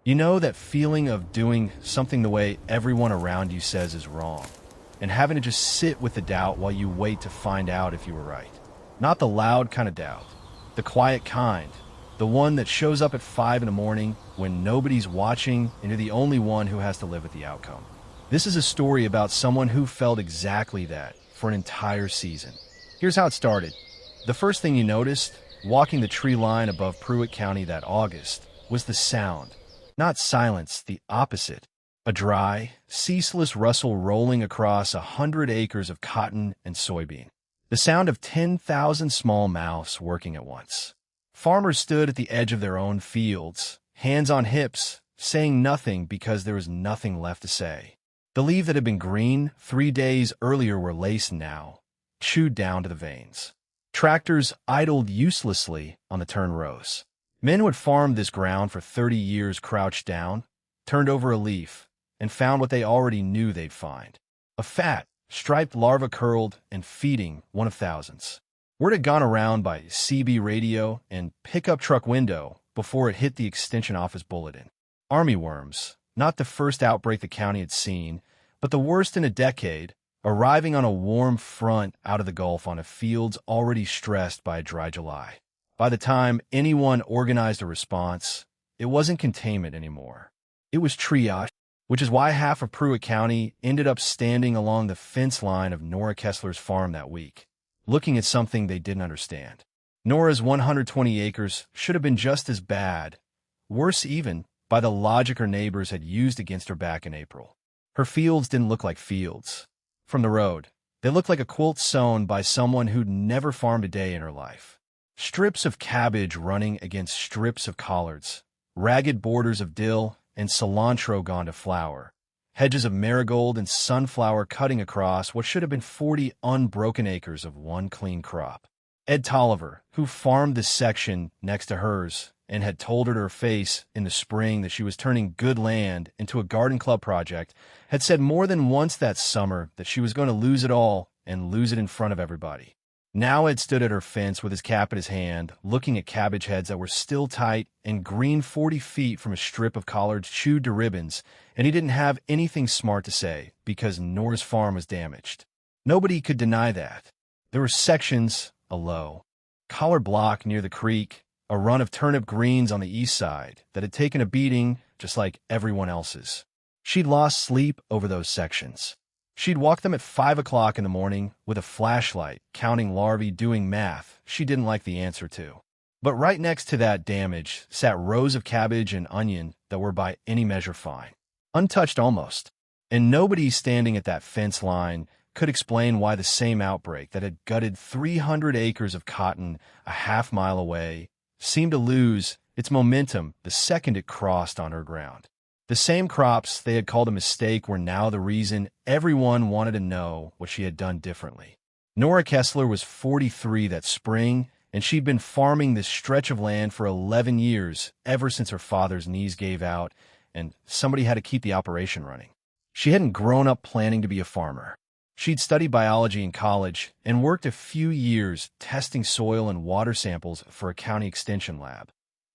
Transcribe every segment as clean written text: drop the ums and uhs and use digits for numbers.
You know that feeling of doing something the way everyone around you says is wrong, and having to just sit with the doubt while you wait to find out if you were right. Not the loud kind of doubt, the quiet kind, the one that shows up at 5 in the morning when nobody's watching and you're the only one who has to live with the outcome. This is a story about someone who felt exactly that for an entire season. Here's how it started. The first thing you noticed, walking the tree line above Pruitt County that August, was the sound. Not silence, the opposite. A dry, ceaseless rustle rolling across 100 acres of cotton and soybean. The sound of 10,000 small mouths working at once. Farmers stood at the edge of their own fields, hands on hips, saying nothing because there was nothing left to say. The leaves that had been green 3 days earlier were laced now, chewed down to the veins. Tractors idled uselessly on the turn rows. Men who had farmed this ground for 30 years crouched down, turned over a leaf, and found what they already knew they'd find. A fat, striped larva curled and feeding one of thousands. Word had gone around by CB radio and pickup truck window before it hit the extension office bulletin. Armyworms, not the first outbreak the county had seen, but the worst in a decade, arriving on a warm front out of the Gulf on a fields already stressed by a dry July. By the time anyone organized a response, it wasn't containment anymore. It was triage, which is why half of Pruitt County ended up standing along the fence line of Nora Kessler's farm that week, looking at something they didn't understand. Nora's 120 acres should have been just as bad, worse even, by the logic her neighbors had used against her back in April. Her fields didn't look like fields. From the road, they looked like a quilt sewn by someone who'd never farmed a day in her life. Strips of cabbage running against strips of collards, ragged borders of dill and cilantro gone to flower, hedges of marigold and sunflower cutting across what should have been 40 unbroken acres of one clean crop. Ed Tolliver, who farmed this section next to hers and had told her to her face in the spring that she was turning good land into a garden club project, had said more than once that summer that she was going to lose it all and lose it in front of everybody. Now Ed stood at her fence with his cap in his hand, looking at cabbage heads that were still tight and green 40 feet from a strip of collards chewed to ribbons, and he didn't have anything smart to say because Nora's farm was damaged. Nobody could deny that. There were sections, a low collard block near the creek, a run of turnip greens on the east side that had taken a beating just like everyone else's. She'd lost sleep over those sections. She'd walk them at 5 o'clock in the morning with a flashlight, counting larvae, doing math she didn't like the answer to. But right next to that damage sat rows of cabbage and onion that were by any measure fine. Untouched almost. And nobody standing at that fence line could explain why the same outbreak that had gutted 300 acres of cotton a half-mile away seemed to lose its momentum the second it crossed on her ground. The same crops they had called a mistake were now the reason everyone wanted to know what she had done differently. Nora Kessler was 43 that spring, and she'd been farming this stretch of land for 11 years, ever since her father's knees gave out, and somebody had to keep the operation running. She hadn't grown up planning to be a farmer. She'd studied biology in college and worked a few years testing soil and water samples for a county extension lab.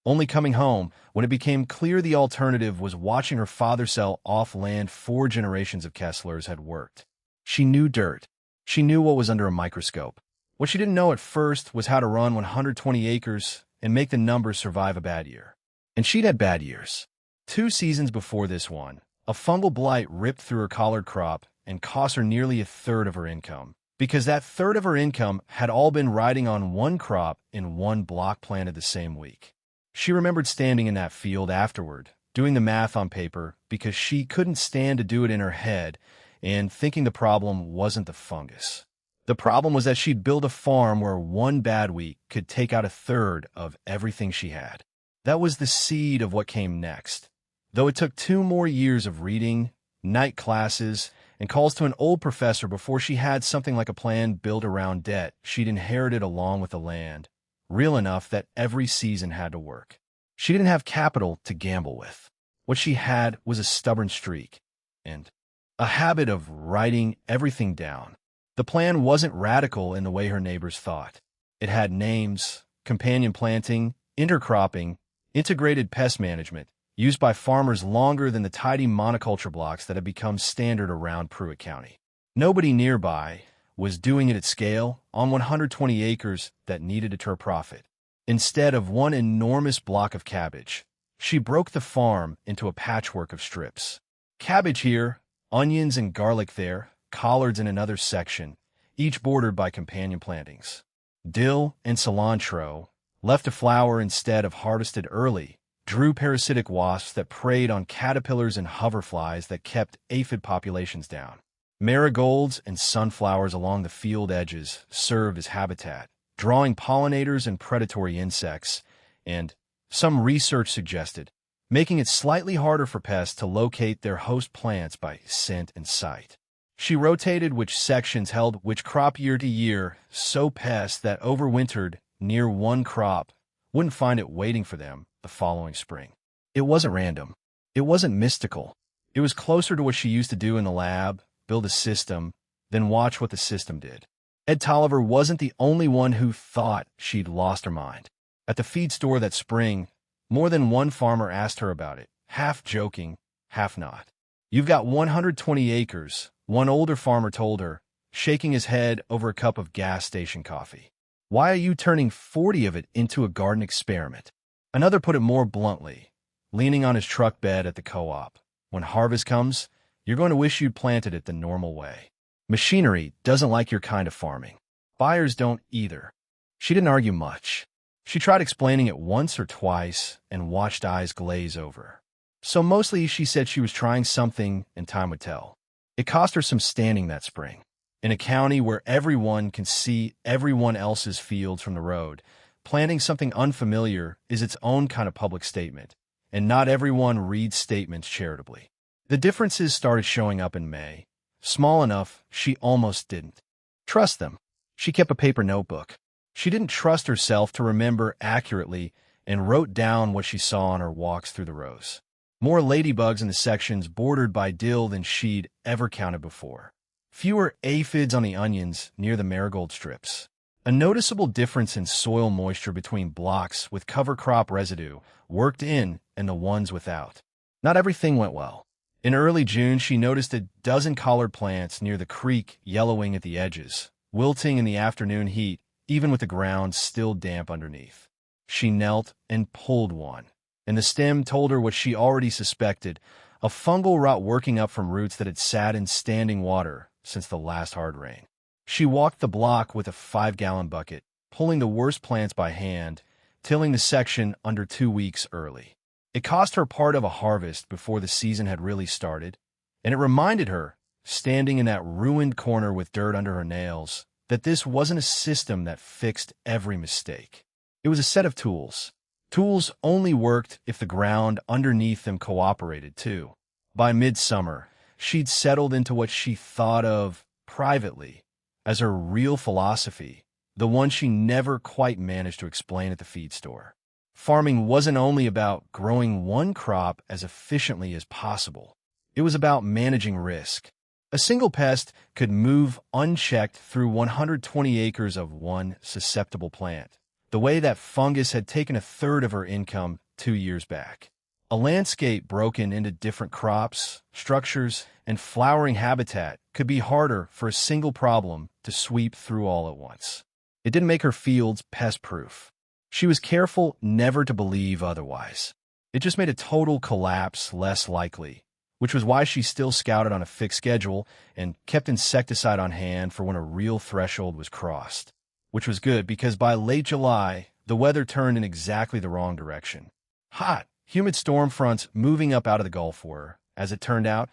Only coming home when it became clear the alternative was watching her father sell off land 4 generations of Kesslers had worked. She knew dirt. She knew what was under a microscope. What she didn't know at first was how to run 120 acres and make the numbers survive a bad year. And she'd had bad years. 2 seasons before this one, a fungal blight ripped through her collard crop and cost her nearly a third of her income, because that third of her income had all been riding on one crop in one block planted the same week. She remembered standing in that field afterward, doing the math on paper because she couldn't stand to do it in her head, and thinking the problem wasn't the fungus. The problem was that she'd built a farm where one bad week could take out a third of everything she had. That was the seed of what came next. Though it took 2 more years of reading, night classes, and calls to an old professor before she had something like a plan built around debt she'd inherited along with the land, real enough that every season had to work. She didn't have capital to gamble with. What she had was a stubborn streak and a habit of writing everything down. The plan wasn't radical in the way her neighbors thought. It had names, companion planting, intercropping, integrated pest management, used by farmers longer than the tidy monoculture blocks that had become standard around Pruitt County. Nobody nearby was doing it at scale on 120 acres that needed a turn profit. Instead of one enormous block of cabbage, she broke the farm into a patchwork of strips. Cabbage here, onions and garlic there, collards in another section, each bordered by companion plantings. Dill and cilantro, left to flower instead of harvested early, drew parasitic wasps that preyed on caterpillars and hoverflies that kept aphid populations down. Marigolds and sunflowers along the field edges served as habitat, drawing pollinators and predatory insects, and, some research suggested, making it slightly harder for pests to locate their host plants by scent and sight. She rotated which sections held which crop year to year, so pests that overwintered near one crop wouldn't find it waiting for them the following spring. It wasn't random. It wasn't mystical. It was closer to what she used to do in the lab, build a system, then watch what the system did. Ed Tolliver wasn't the only one who thought she'd lost her mind. At the feed store that spring, more than one farmer asked her about it, half joking, half not. "You've got 120 acres, one older farmer told her, shaking his head over a cup of gas station coffee. "Why are you turning 40 of it into a garden experiment?" Another put it more bluntly, leaning on his truck bed at the co-op. "When harvest comes, you're going to wish you'd planted it the normal way. Machinery doesn't like your kind of farming. Buyers don't either." She didn't argue much. She tried explaining it once or twice and watched eyes glaze over. So mostly she said she was trying something and time would tell. It cost her some standing that spring. In a county where everyone can see everyone else's fields from the road, planting something unfamiliar is its own kind of public statement, and not everyone reads statements charitably. The differences started showing up in May, small enough she almost didn't trust them. She kept a paper notebook. She didn't trust herself to remember accurately and wrote down what she saw on her walks through the rows. More ladybugs in the sections bordered by dill than she'd ever counted before. Fewer aphids on the onions near the marigold strips. A noticeable difference in soil moisture between blocks with cover crop residue worked in and the ones without. Not everything went well. In early June, she noticed a dozen collared plants near the creek yellowing at the edges, wilting in the afternoon heat, even with the ground still damp underneath. She knelt and pulled one, and the stem told her what she already suspected, a fungal rot working up from roots that had sat in standing water since the last hard rain. She walked the block with a 5-gallon bucket, pulling the worst plants by hand, tilling the section under 2 weeks early. It cost her part of a harvest before the season had really started, and it reminded her, standing in that ruined corner with dirt under her nails, that this wasn't a system that fixed every mistake. It was a set of tools. Tools only worked if the ground underneath them cooperated, too. By midsummer, she'd settled into what she thought of, privately, as her real philosophy, the one she never quite managed to explain at the feed store. Farming wasn't only about growing one crop as efficiently as possible. It was about managing risk. A single pest could move unchecked through 120 acres of one susceptible plant, the way that fungus had taken a third of her income 2 years back. A landscape broken into different crops, structures, and flowering habitat could be harder for a single problem to sweep through all at once. It didn't make her fields pest-proof. She was careful never to believe otherwise. It just made a total collapse less likely, which was why she still scouted on a fixed schedule and kept insecticide on hand for when a real threshold was crossed. Which was good because by late July, the weather turned in exactly the wrong direction. Hot, humid storm fronts moving up out of the Gulf were, as it turned out,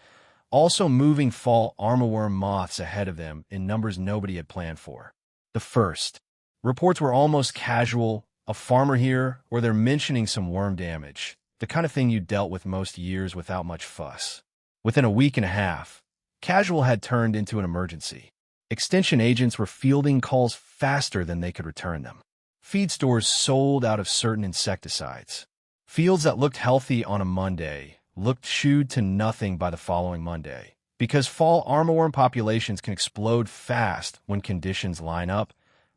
also moving fall armyworm moths ahead of them in numbers nobody had planned for. The first. Reports were almost casual, a farmer here, or they're mentioning some worm damage, the kind of thing you dealt with most years without much fuss. Within a week and a half, casual had turned into an emergency. Extension agents were fielding calls faster than they could return them. Feed stores sold out of certain insecticides. Fields that looked healthy on a Monday looked chewed to nothing by the following Monday, because fall armyworm populations can explode fast when conditions line up,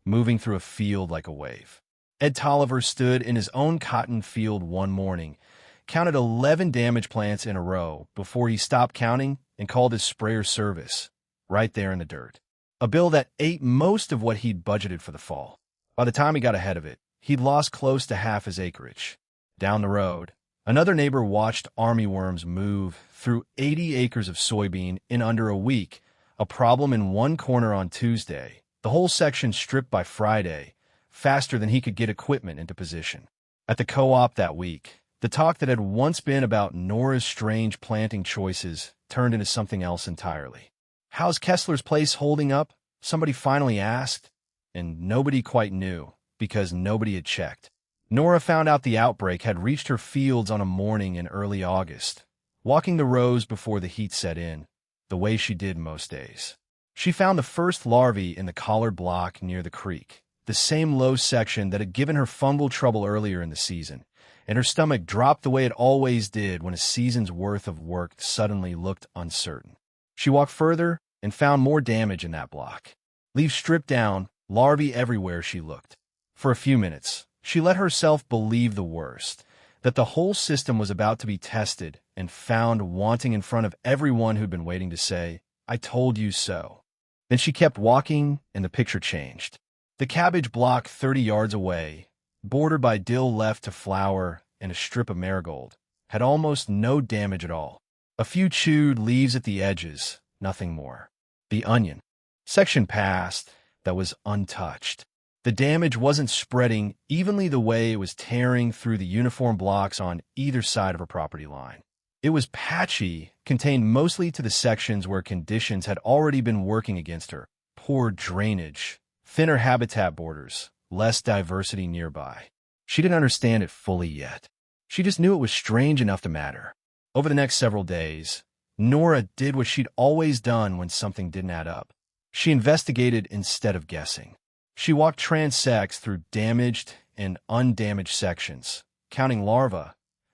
moving through a field like a wave. Ed Tolliver stood in his own cotton field one morning, counted 11 damaged plants in a row before he stopped counting and called his sprayer service, right there in the dirt. A bill that ate most of what he'd budgeted for the fall. By the time he got ahead of it, he'd lost close to half his acreage. Down the road, another neighbor watched armyworms move through 80 acres of soybean in under a week, a problem in one corner on Tuesday, the whole section stripped by Friday, faster than he could get equipment into position. At the co-op that week, the talk that had once been about Nora's strange planting choices turned into something else entirely. "How's Kessler's place holding up?" somebody finally asked, and nobody quite knew, because nobody had checked. Nora found out the outbreak had reached her fields on a morning in early August, walking the rows before the heat set in, the way she did most days. She found the first larvae in the collared block near the creek, the same low section that had given her fungal trouble earlier in the season, and her stomach dropped the way it always did when a season's worth of work suddenly looked uncertain. She walked further and found more damage in that block. Leaves stripped down, larvae everywhere she looked. For a few minutes, she let herself believe the worst, that the whole system was about to be tested and found wanting in front of everyone who'd been waiting to say, "I told you so." Then she kept walking, and the picture changed. The cabbage block 30 yards away, bordered by dill left to flower and a strip of marigold, had almost no damage at all. A few chewed leaves at the edges, nothing more. The onion section passed that was untouched. The damage wasn't spreading evenly the way it was tearing through the uniform blocks on either side of her property line. It was patchy, contained mostly to the sections where conditions had already been working against her. Poor drainage, thinner habitat borders, less diversity nearby. She didn't understand it fully yet. She just knew it was strange enough to matter. Over the next several days, Nora did what she'd always done when something didn't add up. She investigated instead of guessing. She walked transects through damaged and undamaged sections, counting larvae,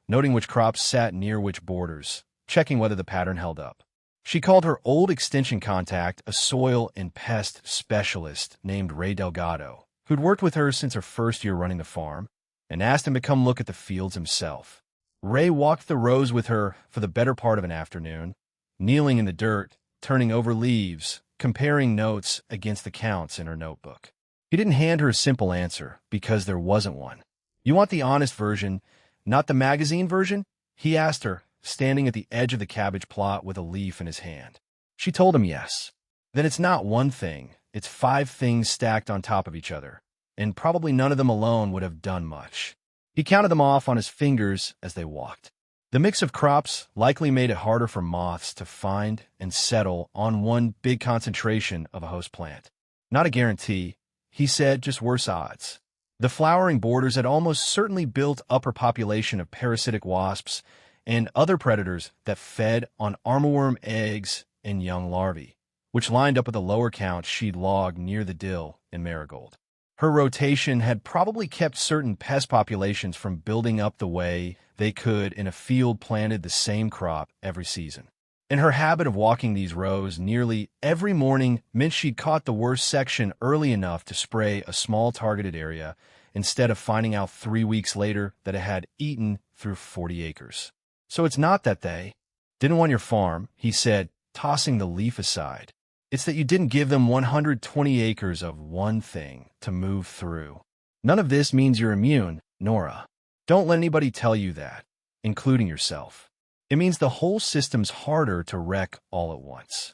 noting which crops sat near which borders, checking whether the pattern held up. She called her old extension contact, a soil and pest specialist named Ray Delgado, who'd worked with her since her first year running the farm, and asked him to come look at the fields himself. Ray walked the rows with her for the better part of an afternoon, kneeling in the dirt, turning over leaves, comparing notes against the counts in her notebook. He didn't hand her a simple answer, because there wasn't one. "You want the honest version, not the magazine version?" he asked her, standing at the edge of the cabbage plot with a leaf in his hand. She told him yes. "Then it's not one thing, it's 5 things stacked on top of each other, and probably none of them alone would have done much." He counted them off on his fingers as they walked. The mix of crops likely made it harder for moths to find and settle on one big concentration of a host plant. Not a guarantee, he said, just worse odds. The flowering borders had almost certainly built up her population of parasitic wasps and other predators that fed on armyworm eggs and young larvae, which lined up with the lower count she'd logged near the dill and marigold. Her rotation had probably kept certain pest populations from building up the way they could in a field planted the same crop every season. And her habit of walking these rows nearly every morning meant she'd caught the worst section early enough to spray a small targeted area instead of finding out 3 weeks later that it had eaten through 40 acres. "So it's not that they didn't want your farm," he said, tossing the leaf aside. "It's that you didn't give them 120 acres of one thing to move through. None of this means you're immune, Nora. Don't let anybody tell you that, including yourself. It means the whole system's harder to wreck all at once."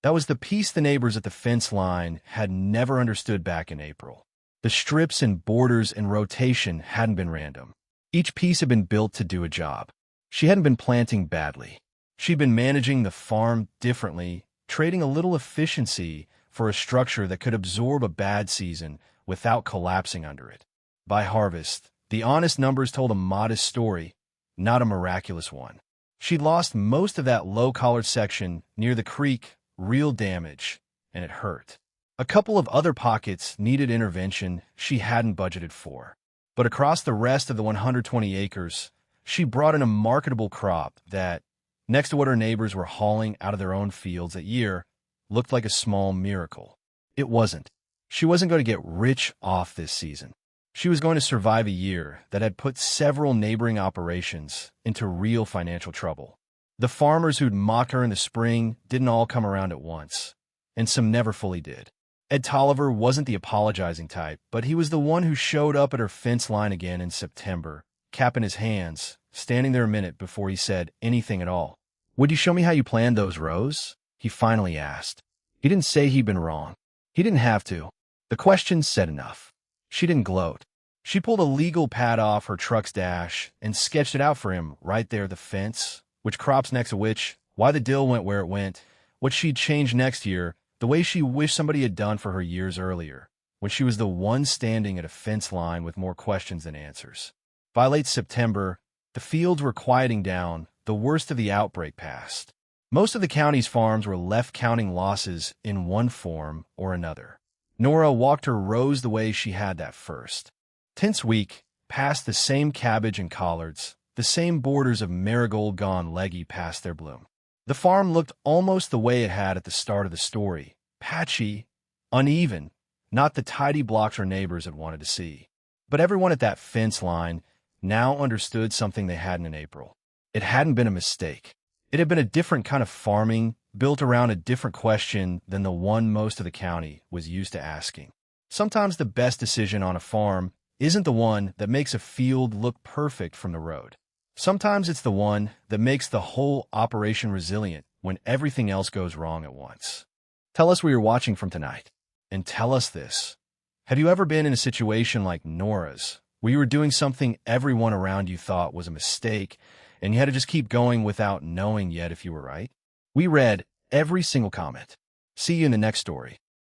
That was the piece the neighbors at the fence line had never understood back in April. The strips and borders and rotation hadn't been random. Each piece had been built to do a job. She hadn't been planting badly. She'd been managing the farm differently, trading a little efficiency for a structure that could absorb a bad season without collapsing under it. By harvest, the honest numbers told a modest story, not a miraculous one. She'd lost most of that low-collared section near the creek, real damage, and it hurt. A couple of other pockets needed intervention she hadn't budgeted for. But across the rest of the 120 acres, she brought in a marketable crop that, next to what her neighbors were hauling out of their own fields that year, looked like a small miracle. It wasn't. She wasn't going to get rich off this season. She was going to survive a year that had put several neighboring operations into real financial trouble. The farmers who'd mocked her in the spring didn't all come around at once, and some never fully did. Ed Tolliver wasn't the apologizing type, but he was the one who showed up at her fence line again in September, cap in his hands, standing there a minute before he said anything at all. "Would you show me how you planned those rows?" he finally asked. He didn't say he'd been wrong. He didn't have to. The question said enough. She didn't gloat. She pulled a legal pad off her truck's dash and sketched it out for him right there, the fence, which crops next to which, why the dill went where it went, what she'd change next year, the way she wished somebody had done for her years earlier, when she was the one standing at a fence line with more questions than answers. By late September, the fields were quieting down, the worst of the outbreak passed. Most of the county's farms were left counting losses in one form or another. Nora walked her rows the way she had that first. Tense week passed the same cabbage and collards, the same borders of marigold gone leggy past their bloom. The farm looked almost the way it had at the start of the story, patchy, uneven, not the tidy blocks her neighbors had wanted to see. But everyone at that fence line now understood something they hadn't in April. It hadn't been a mistake. It had been a different kind of farming, built around a different question than the one most of the county was used to asking. Sometimes the best decision on a farm isn't the one that makes a field look perfect from the road. Sometimes it's the one that makes the whole operation resilient when everything else goes wrong at once. Tell us where you're watching from tonight, and tell us this. Have you ever been in a situation like Nora's, where you were doing something everyone around you thought was a mistake, and you had to just keep going without knowing yet if you were right? We read every single comment. See you in the next story.